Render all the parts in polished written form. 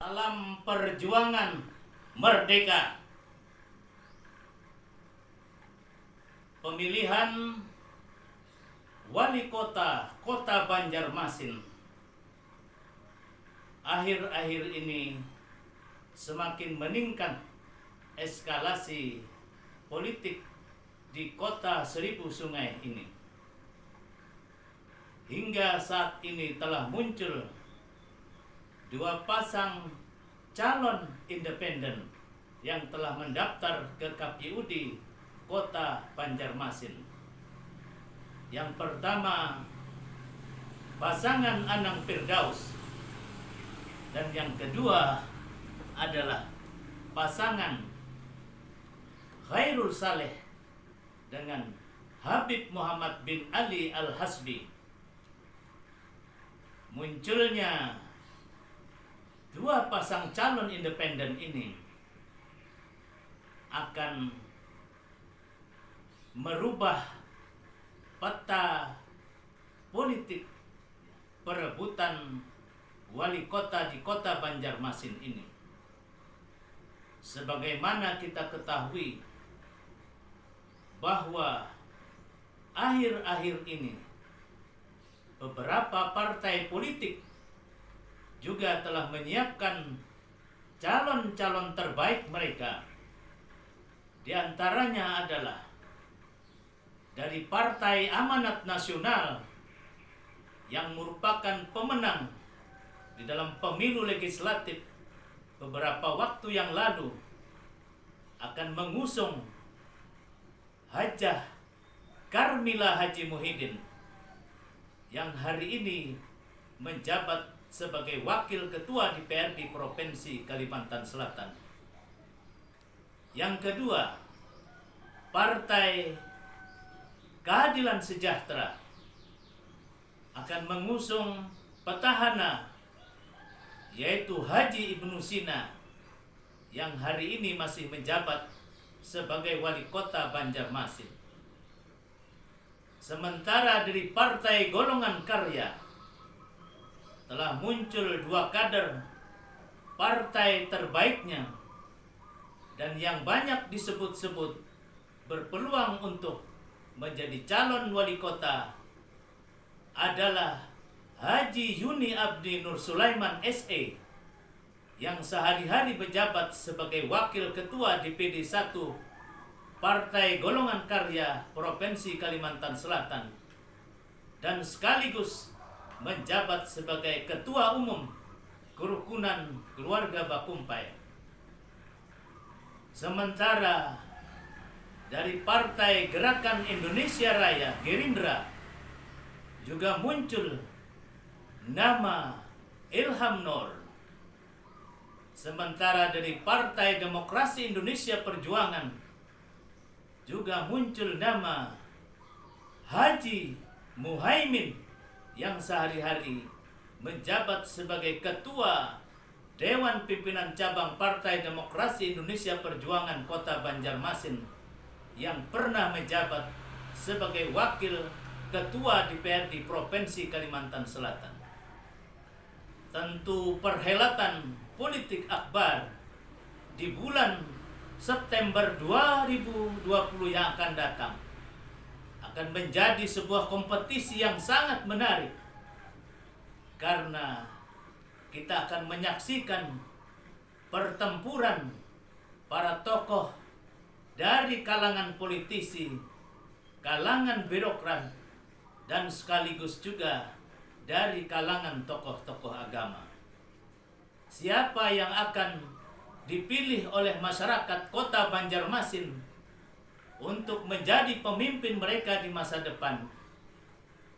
Salam perjuangan merdeka. Pemilihan wali kota Kota Banjarmasin akhir-akhir ini semakin meningkat eskalasi politik di kota Seribu Sungai ini. Hingga saat ini telah muncul dua pasang calon independen yang telah mendaftar ke KPUD Kota Banjarmasin. Yang pertama, pasangan Anang Firdaus, dan yang kedua adalah pasangan Khairul Saleh dengan Habib Muhammad bin Ali Al-Hasbi. Munculnya dua pasang calon independen ini akan merubah peta politik perebutan wali kota di Kota Banjarmasin ini. Sebagaimana kita ketahui bahwa akhir-akhir ini beberapa partai politik juga telah menyiapkan calon-calon terbaik mereka. Di antaranya adalah dari Partai Amanat Nasional yang merupakan pemenang di dalam pemilu legislatif beberapa waktu yang lalu akan mengusung Hajah Karmila Haji Muhyiddin yang hari ini menjabat sebagai Wakil Ketua DPRD Provinsi Kalimantan Selatan. Yang kedua, Partai Keadilan Sejahtera akan mengusung petahana yaitu Haji Ibnu Sina yang hari ini masih menjabat sebagai Wali Kota Banjarmasin. Sementara dari Partai Golongan Karya telah muncul dua kader partai terbaiknya dan yang banyak disebut-sebut berpeluang untuk menjadi calon wali kota adalah Haji Yuni Abdi Nur Sulaiman SE yang sehari-hari menjabat sebagai Wakil Ketua DPD 1 Partai Golongan Karya Provinsi Kalimantan Selatan dan sekaligus menjabat sebagai Ketua Umum Kerukunan Keluarga Bakumpai. Sementara dari Partai Gerakan Indonesia Raya Gerindra juga muncul nama Ilham Nur. Sementara dari Partai Demokrasi Indonesia Perjuangan juga muncul nama Haji Muhaimin yang sehari-hari menjabat sebagai Ketua Dewan Pimpinan Cabang Partai Demokrasi Indonesia Perjuangan Kota Banjarmasin yang pernah menjabat sebagai Wakil Ketua DPRD Provinsi Kalimantan Selatan. Tentu perhelatan politik akbar di bulan September 2020 yang akan datang akan menjadi sebuah kompetisi yang sangat menarik karena kita akan menyaksikan pertempuran para tokoh dari kalangan politisi, kalangan birokrat, dan sekaligus juga dari kalangan tokoh-tokoh agama. Siapa yang akan dipilih oleh masyarakat Kota Banjarmasin untuk menjadi pemimpin mereka di masa depan,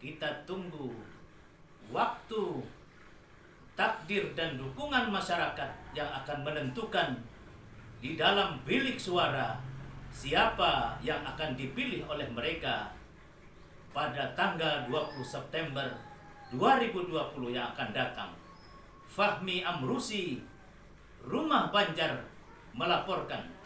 kita tunggu waktu, takdir dan dukungan masyarakat yang akan menentukan di dalam bilik suara siapa yang akan dipilih oleh mereka pada tanggal 20 September 2020 yang akan datang. Fahmi Amrusi, Rumah Banjar melaporkan.